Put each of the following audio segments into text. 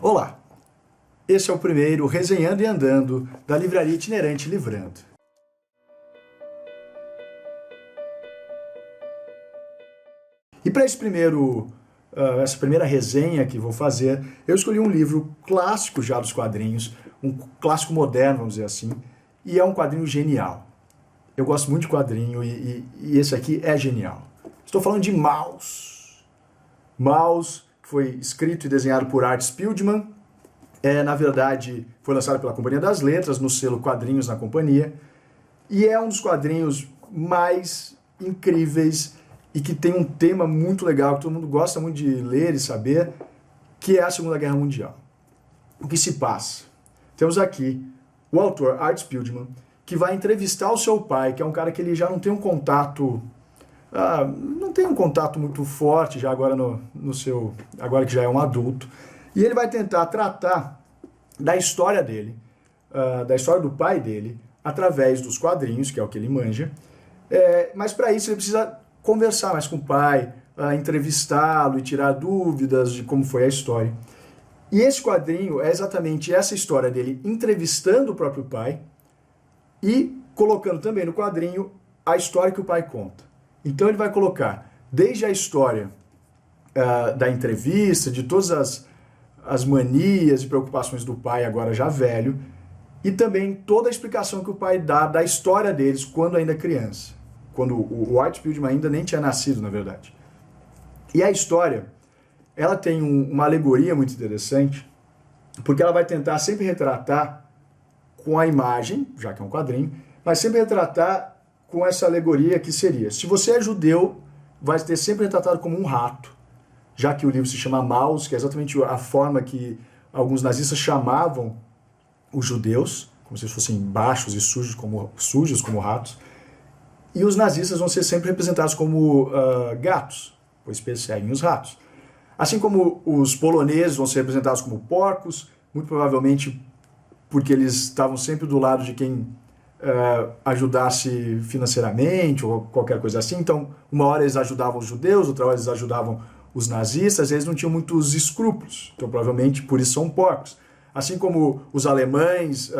Olá, esse é o primeiro Resenhando e Andando da livraria itinerante Livrando. E para essa primeira resenha que vou fazer, eu escolhi um livro clássico já dos quadrinhos, um clássico moderno, vamos dizer assim, e é um quadrinho genial. Eu gosto muito de quadrinho e esse aqui é genial. Estou falando de Maus. Maus, que foi escrito e desenhado por Art Spiegelman, na verdade foi lançado pela Companhia das Letras, no selo Quadrinhos na Companhia, e é um dos quadrinhos mais incríveis e que tem um tema muito legal, que todo mundo gosta muito de ler e saber, que é a Segunda Guerra Mundial. O que se passa? Temos aqui o autor Art Spiegelman, que vai entrevistar o seu pai, que é um cara que ele já não tem um contato, muito forte já agora agora que já é um adulto, e ele vai tentar tratar da história dele, da história do pai dele, através dos quadrinhos, que é o que ele manja, mas para isso ele precisa conversar mais com o pai, entrevistá-lo e tirar dúvidas de como foi a história. E esse quadrinho é exatamente essa história dele entrevistando o próprio pai e colocando também no quadrinho a história que o pai conta. Então ele vai colocar desde a história da entrevista, de todas as manias e preocupações do pai agora já velho, e também toda a explicação que o pai dá da história deles quando ainda criança. Quando o Art Spiegelman ainda nem tinha nascido, na verdade. E a história, ela tem uma alegoria muito interessante, porque ela vai tentar sempre retratar com a imagem, já que é um quadrinho, mas sempre retratar com essa alegoria que seria: se você é judeu, vai ser sempre retratado como um rato, já que o livro se chama Maus, que é exatamente a forma que alguns nazistas chamavam os judeus, como se fossem baixos e sujos como ratos. E os nazistas vão ser sempre representados como gatos, pois perseguem os ratos. Assim como os poloneses vão ser representados como porcos, muito provavelmente porque eles estavam sempre do lado de quem ajudasse financeiramente ou qualquer coisa assim. Então, uma hora eles ajudavam os judeus, outra hora eles ajudavam os nazistas, eles não tinham muitos escrúpulos, então provavelmente por isso são porcos. Assim como os alemães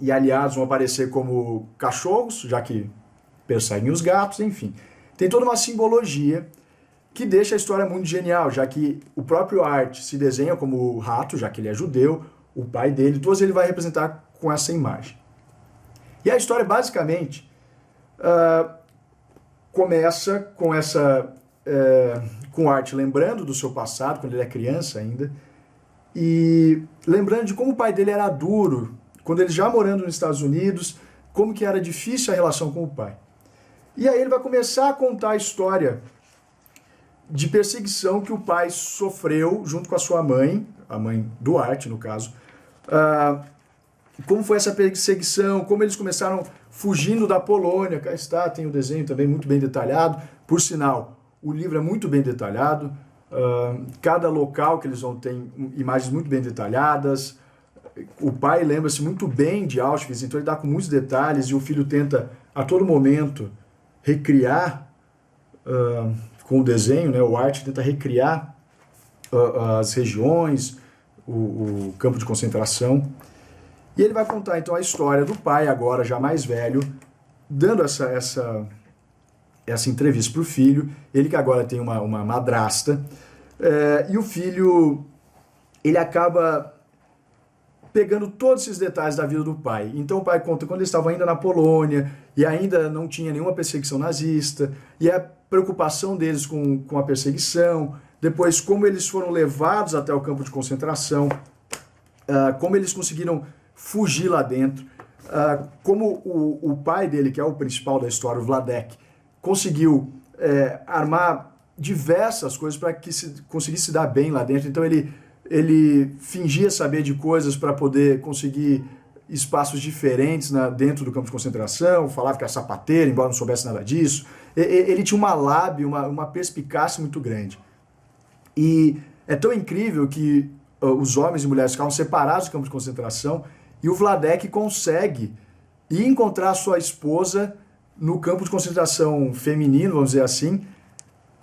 e aliados vão aparecer como cachorros, já que perseguem os gatos, enfim. Tem toda uma simbologia que deixa a história muito genial, já que o próprio Art se desenha como rato, já que ele é judeu, o pai dele, todos ele vai representar com essa imagem. E a história basicamente começa com o Art lembrando do seu passado, quando ele é criança ainda, e lembrando de como o pai dele era duro, quando ele já morando nos Estados Unidos, como que era difícil a relação com o pai. E aí ele vai começar a contar a história de perseguição que o pai sofreu junto com a sua mãe, a mãe do Art, no caso. Como foi essa perseguição, como eles começaram fugindo da Polônia. Cá está, tem o desenho também muito bem detalhado. Por sinal, o livro é muito bem detalhado. Cada local que eles vão tem imagens muito bem detalhadas. O pai lembra-se muito bem de Auschwitz, então ele dá com muitos detalhes e o filho tenta a todo momento recriar com o desenho, né? O Art tenta recriar as regiões, o campo de concentração. E ele vai contar então a história do pai, agora já mais velho, dando essa entrevista para o filho, ele que agora tem uma madrasta, e o filho, ele acaba pegando todos esses detalhes da vida do pai. Então o pai conta quando eles estavam ainda na Polônia, e ainda não tinha nenhuma perseguição nazista, e a preocupação deles com a perseguição, depois como eles foram levados até o campo de concentração, como eles conseguiram fugir lá dentro, como o pai dele, que é o principal da história, o Vladek, conseguiu armar diversas coisas para que conseguisse se dar bem lá dentro. Então ele fingia saber de coisas para poder conseguir espaços diferentes dentro do campo de concentração, falava que era sapateiro, embora não soubesse nada disso. Ele tinha uma lábia, uma perspicácia muito grande. E é tão incrível que os homens e mulheres ficavam separados do campo de concentração e o Vladek consegue ir encontrar sua esposa no campo de concentração feminino, vamos dizer assim,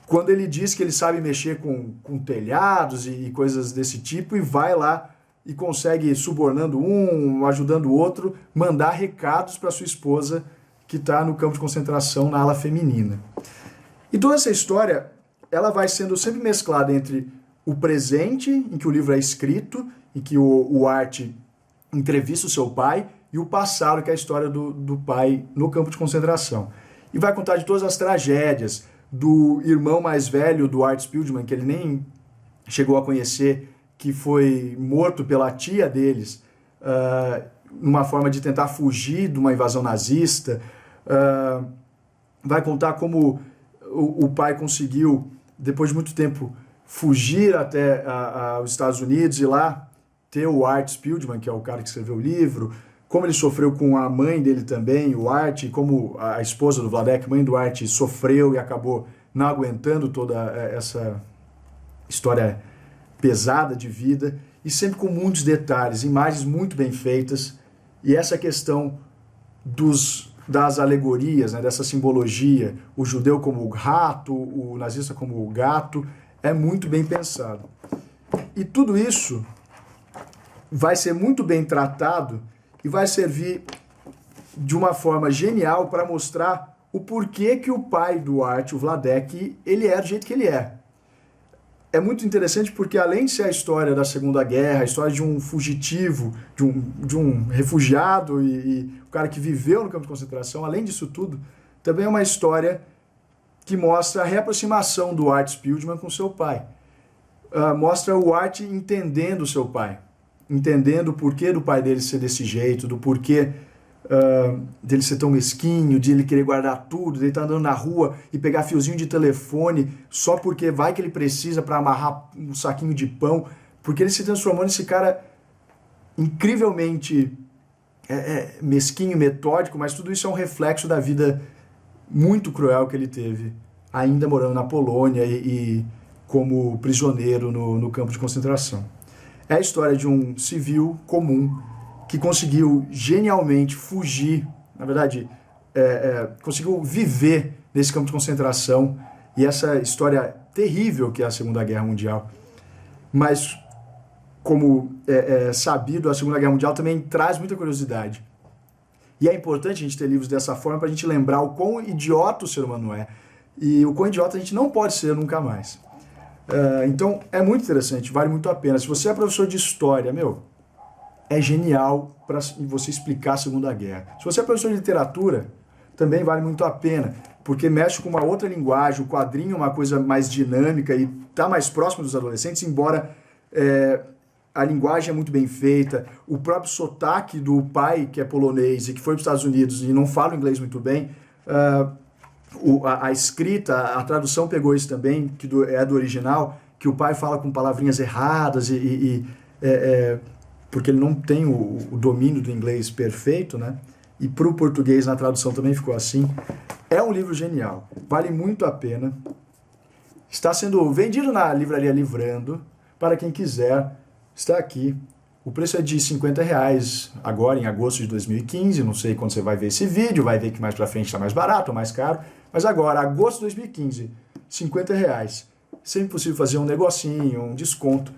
quando ele diz que ele sabe mexer com telhados e coisas desse tipo, e vai lá e consegue, subornando um, ajudando o outro, mandar recados para sua esposa que está no campo de concentração na ala feminina. E toda essa história, ela vai sendo sempre mesclada entre o presente, em que o livro é escrito, em que o Art entrevista o seu pai, e o passado, que é a história do pai no campo de concentração. E vai contar de todas as tragédias, do irmão mais velho do Art Spiegelman, que ele nem chegou a conhecer, que foi morto pela tia deles, numa forma de tentar fugir de uma invasão nazista. Vai contar como o pai conseguiu, depois de muito tempo, fugir até os Estados Unidos e lá ter o Art Spiegelman, que é o cara que escreveu o livro, como ele sofreu com a mãe dele também, o Art, e como a esposa do Vladek, mãe do Art, sofreu e acabou não aguentando toda essa história pesada de vida, e sempre com muitos detalhes, imagens muito bem feitas, e essa questão das alegorias, né, dessa simbologia, o judeu como o rato, o nazista como o gato, é muito bem pensado. E tudo isso vai ser muito bem tratado e vai servir de uma forma genial para mostrar o porquê que o pai do Art, o Vladek, ele é do jeito que ele é. É muito interessante porque, além de ser a história da Segunda Guerra, a história de um fugitivo, de um refugiado e o cara que viveu no campo de concentração, além disso tudo, também é uma história que mostra a reaproximação do Art Spiegelman com seu pai. Mostra o Art entendendo o seu pai, entendendo o porquê do pai dele ser desse jeito, do porquê dele ser tão mesquinho, de ele querer guardar tudo, de ele estar andando na rua e pegar fiozinho de telefone só porque vai que ele precisa para amarrar um saquinho de pão, porque ele se transformou nesse cara incrivelmente mesquinho, metódico, mas tudo isso é um reflexo da vida muito cruel que ele teve, ainda morando na Polônia e como prisioneiro no campo de concentração. É a história de um civil comum que conseguiu genialmente fugir, na verdade, conseguiu viver nesse campo de concentração, e essa história terrível que é a Segunda Guerra Mundial. Mas, como sabido, a Segunda Guerra Mundial também traz muita curiosidade. E é importante a gente ter livros dessa forma para a gente lembrar o quão idiota o ser humano é, e o quão idiota a gente não pode ser nunca mais. Então, é muito interessante, vale muito a pena. Se você é professor de história, é genial para você explicar a Segunda Guerra. Se você é professor de literatura, também vale muito a pena, porque mexe com uma outra linguagem, o quadrinho é uma coisa mais dinâmica e está mais próximo dos adolescentes, embora a linguagem é muito bem feita, o próprio sotaque do pai, que é polonês e que foi para os Estados Unidos e não fala inglês muito bem, a escrita, a tradução pegou isso também, que é do original, que o pai fala com palavrinhas erradas porque ele não tem o domínio do inglês perfeito, né? E para o português na tradução também ficou assim. É um livro genial, vale muito a pena. Está sendo vendido na livraria Livrando, para quem quiser, está aqui. O preço é de R$50 agora, em agosto de 2015, não sei quando você vai ver esse vídeo, vai ver que mais para frente está mais barato ou mais caro, mas agora, agosto de 2015, R$50. Sempre possível fazer um negocinho, um desconto.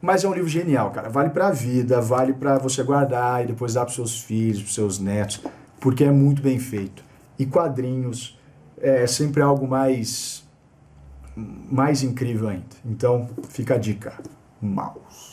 Mas é um livro genial, cara. Vale pra vida, vale pra você guardar e depois dar pros seus filhos, pros seus netos, porque é muito bem feito. E quadrinhos é sempre algo mais incrível ainda. Então, fica a dica. Maus.